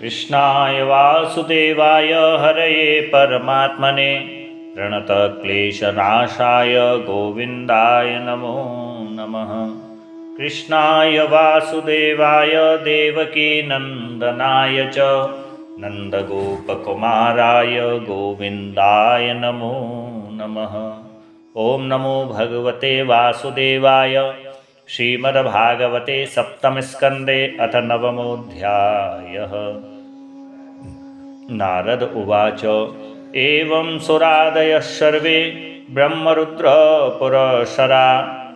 कृष्णाय वासुदेवाय हरये परमात्मने प्रणतक्लेशनाशाय गोविन्दाय नमो नमः। कृष्णाय वासुदेवाय देवकीनन्दनाय च नन्दगोपकुमाराय गोविन्दाय नमो नमः। ॐ नमो भगवते वासुदेवाय। श्रीमद्भागवते सप्तमस्कन्धे अथ नवमोऽध्यायः। नारद उवाच एवं सुरादयः सर्वे ब्रह्मरुद्रपुरःसरा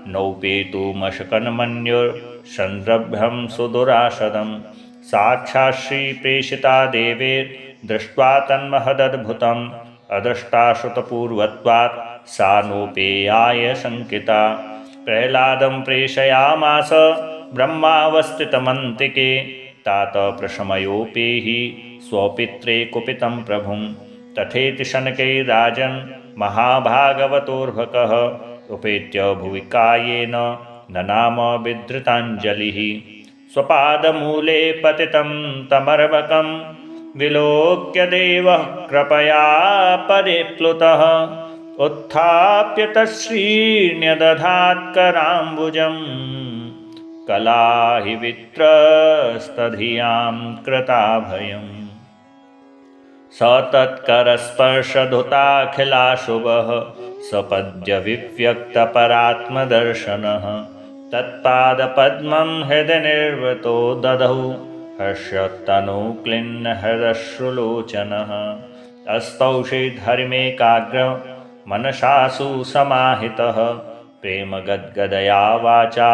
नौपेतुमशकन्मन्युर्संरभ्यं सुदुराशदं साक्षात् श्रीप्रेषिता देवैर्दृष्ट्वा तन्महदद्भुतम् अदृष्टाश्रुतपूर्वत्वात् सा नोपेयाय शङ्किता। प्रह्लादं प्रेषयामास ब्रह्मावस्थितमन्तिके तात प्रशमयोपेहि स्वपित्रे कुपितं प्रभुं तथेति शनकैराजन् महाभागवतोर्भकः उपेत्य भुवि कायेन ननाम विधृताञ्जलिः। स्वपादमूले पतितं तमर्भकं विलोक्य देवः कृपया परिप्लुतः उत्थाप्य तच्छ्रीण्यदधात्कराम्बुजम् कलाहि वित्रस्तधियां कृताभयम्। स तत्करस्पर्शधुताखिलाशुभः सपद्यविव्यक्तपरात्मदर्शनः तत्पादपद्मं हृदि निर्वृतो ददौ हर्षतनुक्लिन्नहृदश्रुलोचनः। अस्तौषिधर्मेकाग्र मनसासु समाहितः प्रेमगद्गदया वाचा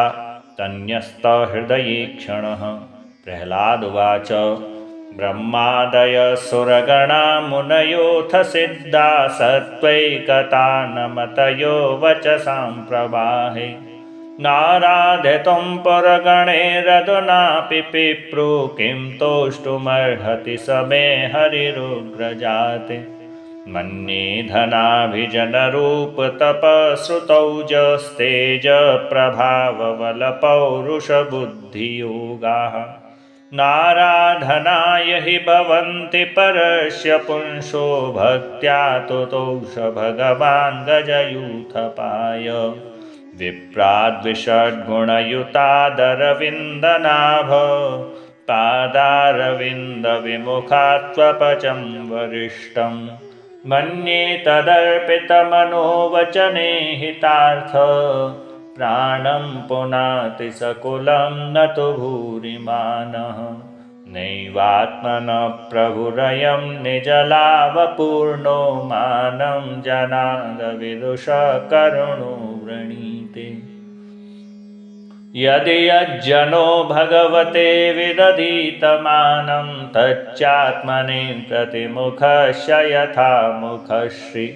तन्यस्तहृदये क्षणः। प्रह्लादुवाच ब्रह्मादयः सुरगणा मुनयोऽथ सिद्धा सत्त्वैकतानमतयो वचसां प्रवाहे नाराधितुं पुरगणैरधुनापि पिप्रो किं तोष्टुमर्हति स मे हरिरुग्रजाते। मन्ये धनाभिजनरूपतपःश्रुतौजस्तेजप्रभावबलपौरुषबुद्धियोगाः नाराधनाय हि भवन्ति परस्य पुंसो भक्त्या तुतोष भगवान् गजयूथपाय। विप्राद्विषड्गुणयुतादरविन्दनाभ पादारविन्दविमुखात्वपचं वरिष्ठम् मन्ये तदर्पितमनोवचने हितार्थ प्राणं पुनाति सकुलं न तु भूरिमानः। नैवात्मनः प्रभुरयं निजलाभपूर्णो मानं जनादविदुषः करुणो वृणीते। यदि यज्जनो भगवते विदधीतमानं तच्चात्मनि प्रतिमुखस्य यथा मुखश्री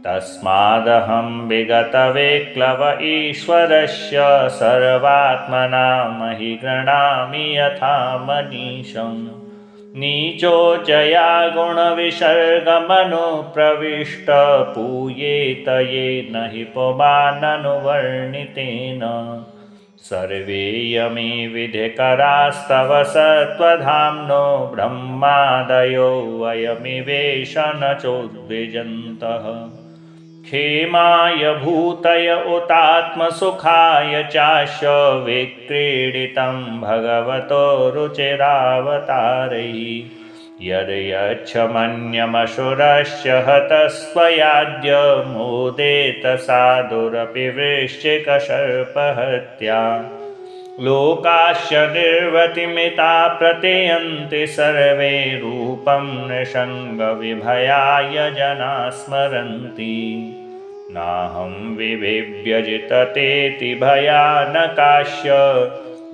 तस्मादहं विगतविक्लव ईश्वरस्य सर्वात्मना महि गृह्णामि यथा मनीषं। नीचो जया गुणविसर्गमनुप्रविष्ट पूयेत येन हि पुमाननुवर्णितेन। सर्वे यमी विधिकरास्तव सत्त्वधाम्नो ब्रह्मादयो वयमिवेश न चोद्विजन्तः। क्षेमाय भूतय उतात्मसुखाय चास्य विक्रीडितं भगवतो रुचिरावतारैः। यद्यच्छमन्यमसुरस्य हतस्त्वयाद्य मोदेत साधुरपि वृश्चिकसर्पहत्या। लोकास्य निर्वतिमिता प्रतीयन्ति सर्वे रूपं नृसङ्गविभयाय जना स्मरन्ति। नाहं विभिव्यजिततेति भयानकास्य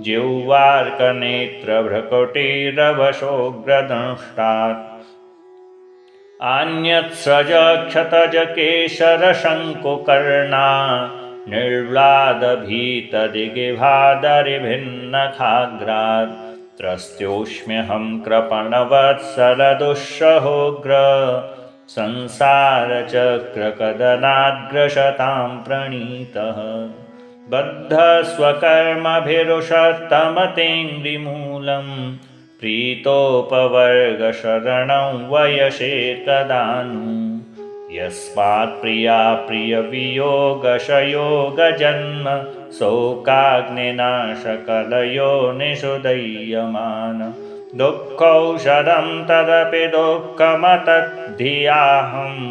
जिह्वार्कनेत्रभ्रकुटिरवशोग्रदंष्टात्। अन्यत्स्रजक्षतजकेशरशङ्कुकर्णा निर्व्लादभीतदिगिभादरिभिन्नखाग्रात्। त्रस्त्योऽस्म्यहं कृपणवत्सलदुःसहोग्र संसारचक्रकदनाद्ग्रशतां प्रणीतः। बद्धस्वकर्मभिरुषत्तमतेऽङ्घ्रिमूलं प्रीतोपवर्गशरणं वयसे तदानु यस्मात् प्रिया प्रियवियोगशयोगजन्म शोकाग्निना सकलयो निषुदय्यमान दुःखौषधं तदपि दुःखमतद्धियाहं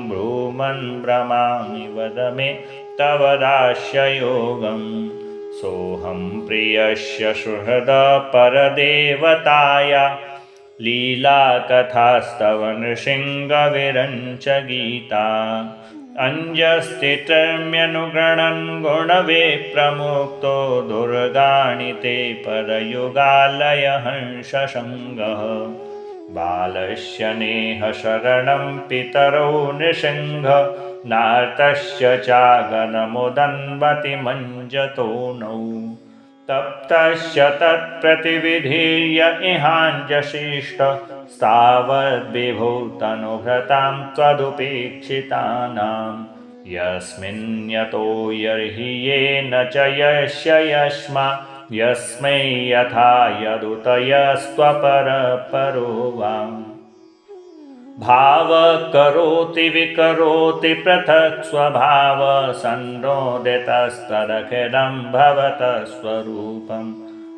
ब्रूमन् भ्रमामि वद मे तव दास्ययोगम् सोऽहं प्रियस्य सुहृदा परदेवताया लीलाकथास्तव नृसिंहविरञ्च गीता अञ्जस्थितम्यनुगणन् गुणविप्रमुक्तो दुर्गाणि ते परयुगालय हंससङ्गः बालस्य नेहशरणं पितरौ नृसिंह नार्तस्य चागनमुदन्वति मञ्जतो नौ तप्तस्य तत्प्रतिविधीर्य इहाञ्जशिष्ट स्थावद्विभो तनुभृतां त्वदुपेक्षितानां यस्मिन्यतो यर्हि येन च यस्य यस्मा यस्मै यथा यदुतयस्त्वपरपरो वाम् भाव करोति विकरोति पृथक् स्वभाव सन्नोदितस्तदखिलं भवतः स्वरूपं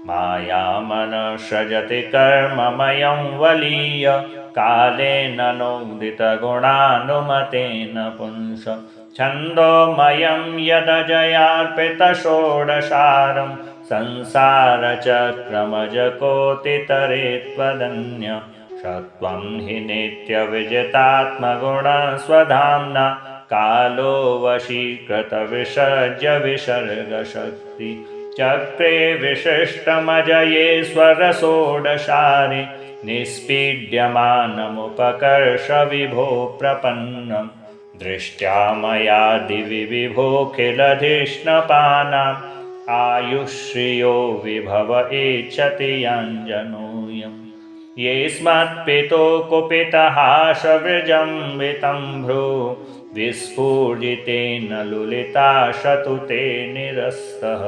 मायामनुसृजति कर्ममयं वलीय कालेन नोदितगुणानुमतेन पुंस छन्दोमयं यदजयार्पितषोडशारं संसारचक्रमजकोटितरे त्वदन्य सत्वं हि नित्यविजितात्मगुणस्वधाम्ना कालो वशीकृतविसर्ज्य विसर्गशक्ति चक्रे विशिष्टमजयेश्वरषोडशारे निष्पीड्यमानमुपकर्ष विभो प्रपन्नं दृष्ट्या मया दिवि विभोऽखिलधिष्णपानाम् आयुश्रियो विभव एच्छति याञ्जनोऽयम् येऽस्मत्पितो कुपितहासविजृम्भितं भ्रू विस्फुजितेन लुलिताशतु ते निरस्तः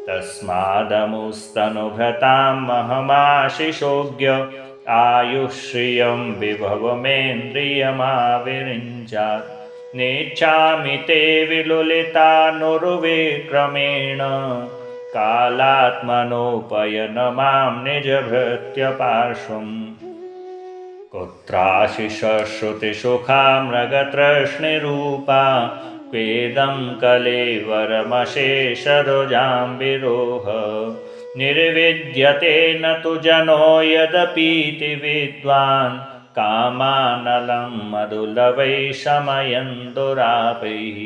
तस्मादमुस्तनुभृतां महमाशिषोऽज्ञ आयुश्रियं विभवमेन्द्रियमाविरिञ्चात् नेच्छामि ते विलुलितानुर्विक्रमेण कालात्मनोपयनमां निजभृत्यपार्श्वम् कुत्राशिषश्रुतिसुखा मृगतृष्णिरूपा क्वेदं कलेवरमशेषरुजां विरोह निर्विद्यते न तु जनो यदपीति विद्वान् कामानलं मधुलवै शमयन् दुरापैः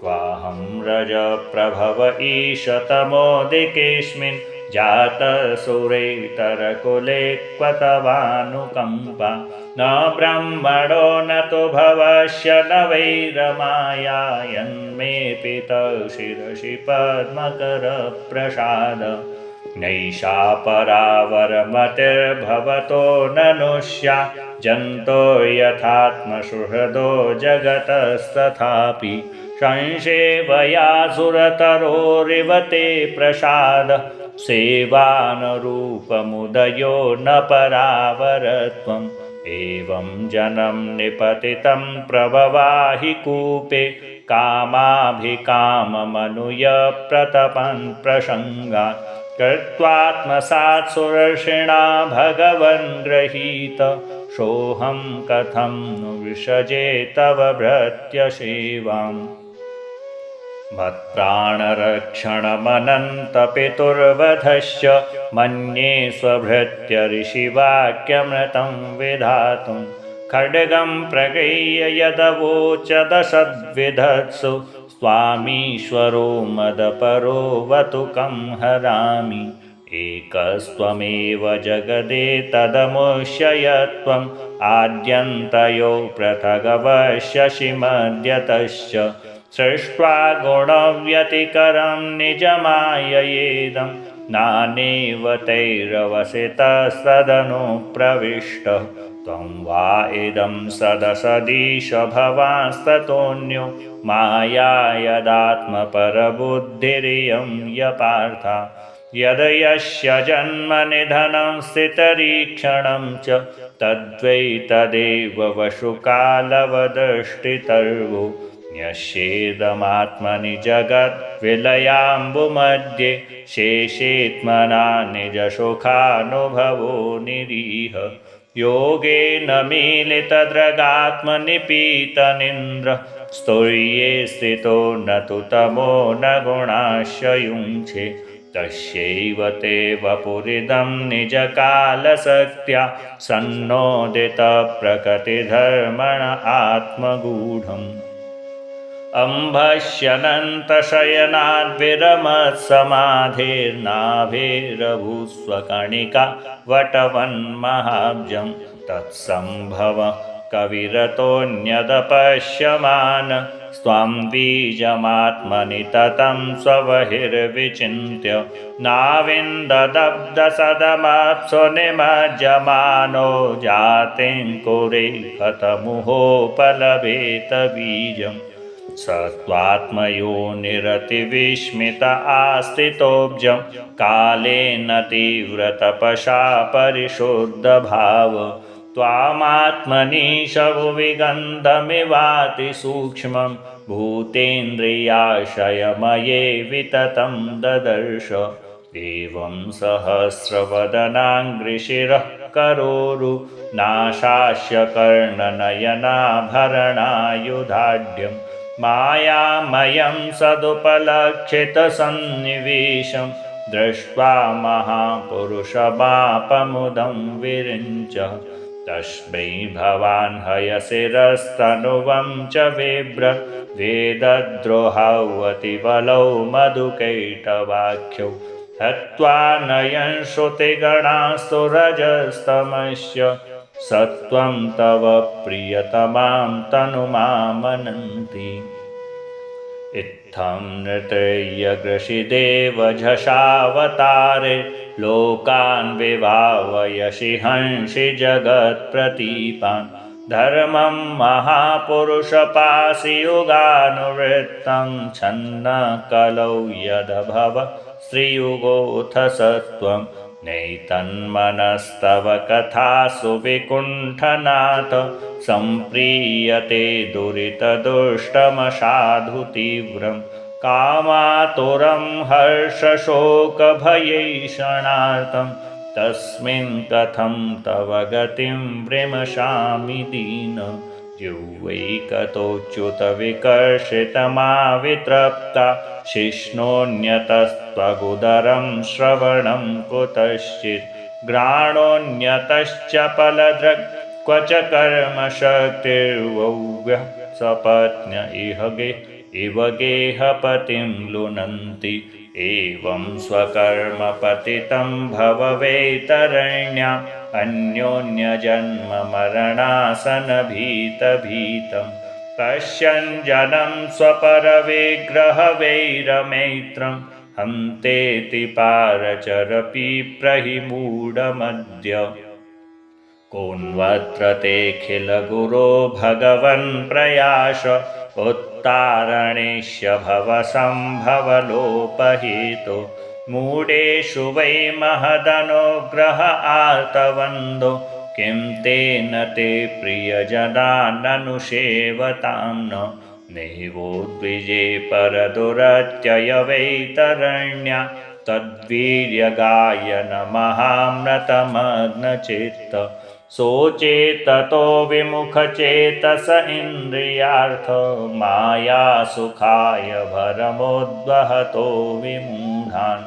क्वाहं रजप्रभव ईशतमोदिकेऽस्मिन् जातसुरेतरकुले क्वतवानुकम्पा न ब्रह्मणो न तु भवस्य न वैरमाया यन्मे पितः शिरसि पद्मकरप्रसाद नैषा परावरमतिर्भवतो ननुष्या जन्तो यथात्मसुहृदो जगतस्तथापि संसेवया सुरतरोरिव ते प्रसाद सेवानुरूपमुदयो न परावरत्वम् एवं जनं निपतितं प्रभवाहि कूपे कामाभिकाममनुय प्रतपन् प्रसङ्गात् कृत्वात्मसात् सुरर्षिणा भगवन् गृहीत सोऽहं कथं नु विसजे तव भृत्यसेवाम् मत्प्राणरक्षणमनन्तपितुर्वधश्च मन्ये स्वभृत्य ऋषिवाक्यमृतं विधातुं खड्गं प्रगृह्य यदवोचदशद्विधत्सु स्वामीश्वरो मदपरो वतुकं हरामि एकस्त्वमेव जगदेतदमुष्ययत्वम् आद्यन्तयो पृथगवश्यसि मद्यतश्च सृष्ट्वा गुणव्यतिकरं निजमाययेदं नानेव तैरवसितस्तदनुप्रविष्टः त्वं वा इदं सदसदीश भवांस्ततोऽन्यो माया यदात्मपरबुद्धिरियं यपार्था यद यस्य जन्मनिधनं स्थितरीक्षणं च तद्वै तदेव वशुकालवदृष्टितर्वो न्यस्येदमात्मनि जगद्विलयाम्बुमध्ये शेषेत्मना निजसुखानुभवो निरीह योगेन मीलितदृगात्मनिपीतनिन्द्र स्तूर्ये स्थितो न तु तमो न गुणाश्च युञ्चे तस्यैव ते वपुरिदं निजकालशक्त्या सन्नोदितप्रकृतिधर्मण आत्मगूढम् अम्भस्यनन्तशयनाद्विरमत्समाधेर्नाभिरभूस्वकणिका वटवन्महाब्जं तत्सम्भव कविरतोऽन्यदपश्यमान् स्वां बीजमात्मनि ततं स्वबहिर्विचिन्त्य नाविन्ददब्धसदमाप्सु निमज्जमानो जातिं कुरे हतमुहोपलभेत बीजम् स त्वात्मयोनिरतिविस्मित आस्थितोऽब्जं कालेन तीव्रतपसा परिशुद्धभाव त्वामात्मनीश भुवि गन्धमिवातिसूक्ष्मं भूतेन्द्रियाशयमये विततं ददर्श एवं सहस्रवदनाङ्घ्रिशिरः करोरु नाशास्य कर्णनयनाभरणायुधाढ्यं मायामयं सदुपलक्षितसन्निवेशं दृष्ट्वा महापुरुषमापमुदं विरिञ्च तस्मै भवान् हयशिरस्तनुवं च बिभ्रत् वेदद्रोहावतिबलौ मधुकैटवाख्यौ हत्वा नयन् श्रुतिगणास्तुरजस्तमस्य सत्वं तव प्रियतमां तनुमामनन्ति इत्थं नृतयग्रशिदेव झषावतारे लोकान् विभावयसि हंसि जगत्प्रतीपान् धर्मं महापुरुषपासि युगानुवृत्तं छन्नकलौ यदभव श्रीयुगोऽथ सत्वं नैतन्मनस्तव कथासु विकुण्ठनाथ सम्प्रीयते दुरितदुष्टमसाधु तीव्रं कामातुरं हर्षशोकभयैषणार्तं तस्मिन् कथं तव गतिं विमृशामि दीन जिह्वैकतोच्युतविकर्षितमावितृप्ता शिष्णोऽन्यतस्त्वगुदरं श्रवणं कुतश्चित् घ्राणोऽन्यतश्च फलदृक् क्व च कर्मशक्तिर्वव्यः सपत्न्य इव गेहपतिं लुनन्ति एवं स्वकर्मपतितं भव वैतरण्याम् अन्योन्यजन्ममरणासनभीतभीतं पश्यन् जनं स्वपरविग्रहवैरमैत्रं हन्तेति पारचरपिप्रहिमूढमद्य कोऽन्वत्र तेऽखिलगुरो भगवन् प्रयास उत्तारणेष्य भवसम्भवलोपहेतो मूढेषु वै महदनुग्रह आर्तवन्दो किं तेन ते प्रियजनाननुसेवतां न नैवोद्विजे परदुरत्ययवैतरण्या तद्वीर्यगायनमहाम्रतमग्नचित्त सोचेततो विमुखचेतस इन्द्रियार्थ मायासुखाय भरमोद्वहतो विमूढान्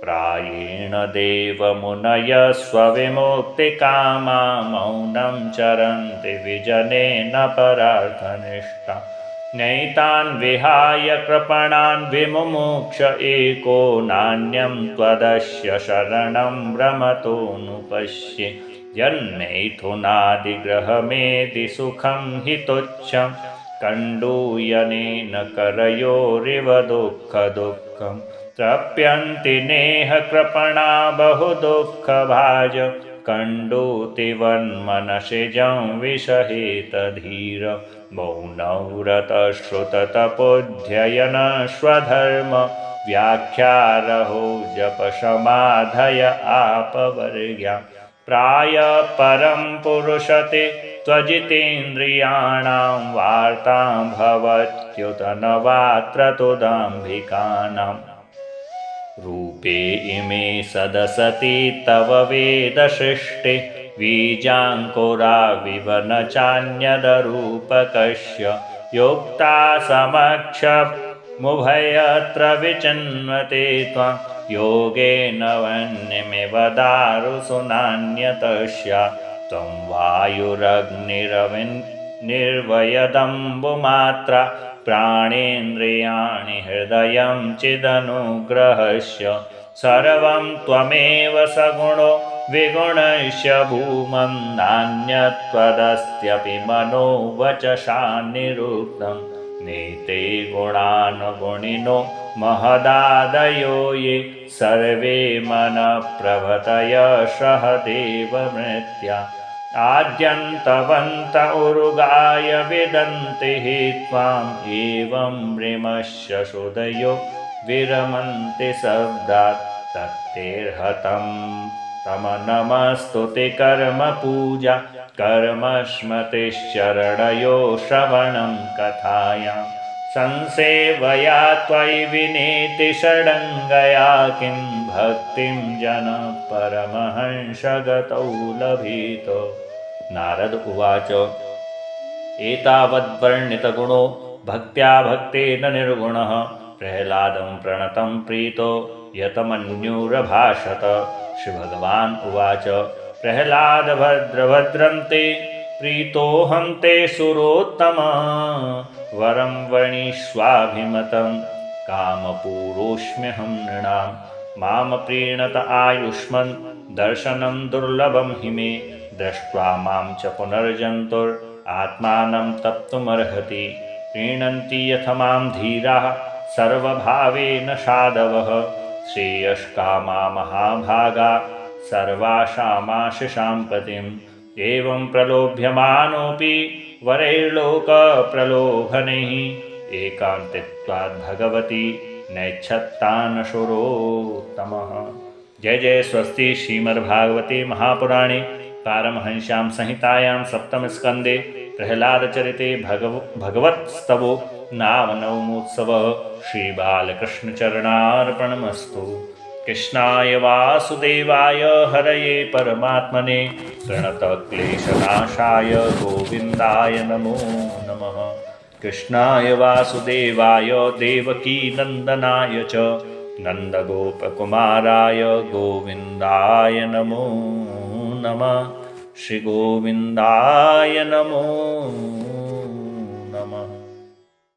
प्रायेण देवमुनयः स्वविमुक्तिकामा मौनं चरन्ति विजनेन परार्थनिष्ठा नैतान् विहाय कृपणान् विमुमुक्ष एको नान्यं त्वदस्य शरणं भ्रमतोऽनुपश्ये यन्मैथुनादिग्रहमेति सुखं हि तुच्छं कण्डूयनेन करयोरिव दुःखदुःखं तृप्यन्ति नेह कृपणा बहुदुःखभाज कण्डूतिवन्मनसिजं विषहेत धीर मौनव्रतश्रुततपोऽध्ययन स्वधर्म व्याख्यारहो जपशमाधय आपवर्ग्या प्राय परं पुरुषते त्वजितेन्द्रियाणां वार्तां भवत्युत न वात्रतुदाम्भिकानां रूपे इमे सदसति तव वेदसृष्टे बीजाङ्कुराविव न चान्यदरूपकस्य योक्ता समक्षमुभयत्र विचिन्वते त्वां योगेन वह्निमिव दारुषु नान्यतस्य त्वं वायुरग्निरविर्निर्वयदम्बुमात्रा प्राणेन्द्रियाणि हृदयं चिदनुग्रहस्य सर्वं त्वमेव सगुणो विगुणस्य भूमं नान्यत्वदस्त्यपि मनो वचसा निरुक्तं नीते गुणानुगुणिनो महदादयो ये सर्वे मनःप्रभृतयः देवमृत्या आद्यन्तवन्त उरुगाय विदन्ति हि त्वाम् एवं मृमस्य सुदयो विरमन्ति शब्दात् तत्तेर्हतं तमनमस्तुति कर्मपूजा कर्मस्मृतिश्चरणयो श्रवणं कथायां संसेवया त्वयि विनीति षडङ्गया किं भक्तिं जनः परमहंसगतौ लभीतो। नारद उवाच एतावद्वर्णितगुणो भक्त्या भक्तेन निर्गुणः प्रह्लादं प्रणतं प्रीतो यतमन्युरभाषत। श्रीभगवान् उवाच प्रह्लाद भद्रभद्रं ते प्रीतोऽहं ते सुरोत्तम वरं वणिष्वाभिमतं कामपूरोऽस्म्यहं नृणां माम प्रीणत आयुष्मन् दर्शनं दुर्लभं हि मे दृष्ट्वा मां च पुनर्जन्तुरात्मानं तप्तुमर्हति प्रीणन्ति यथ मां धीराः सर्वभावेन साधवः श्रेयस्कामा महाभागा सर्वासामाशिषां पतिम् एवं प्रलोभ्यमानोऽपि वरैर्लोकप्रलोभनैः एकान्तित्वाद् भगवती नैच्छत्तानशुरोत्तमः। जय जय स्वस्ति। श्रीमद्भागवते महापुराणे पारमहंस्यां संहितायां सप्तमस्कन्धे प्रह्लादचरिते भगवत्स्तवो नामनवमोत्सवः। श्रीबालकृष्णचरणार्पणमस्तु। कृष्णाय वासुदेवाय हरये परमात्मने प्रणतक्लेशनाशाय गोविन्दाय नमो नमः। कृष्णाय वासुदेवाय देवकीनन्दनाय च नन्दगोपकुमाराय गोविन्दाय नमो नमः। श्रीगोविन्दाय नमो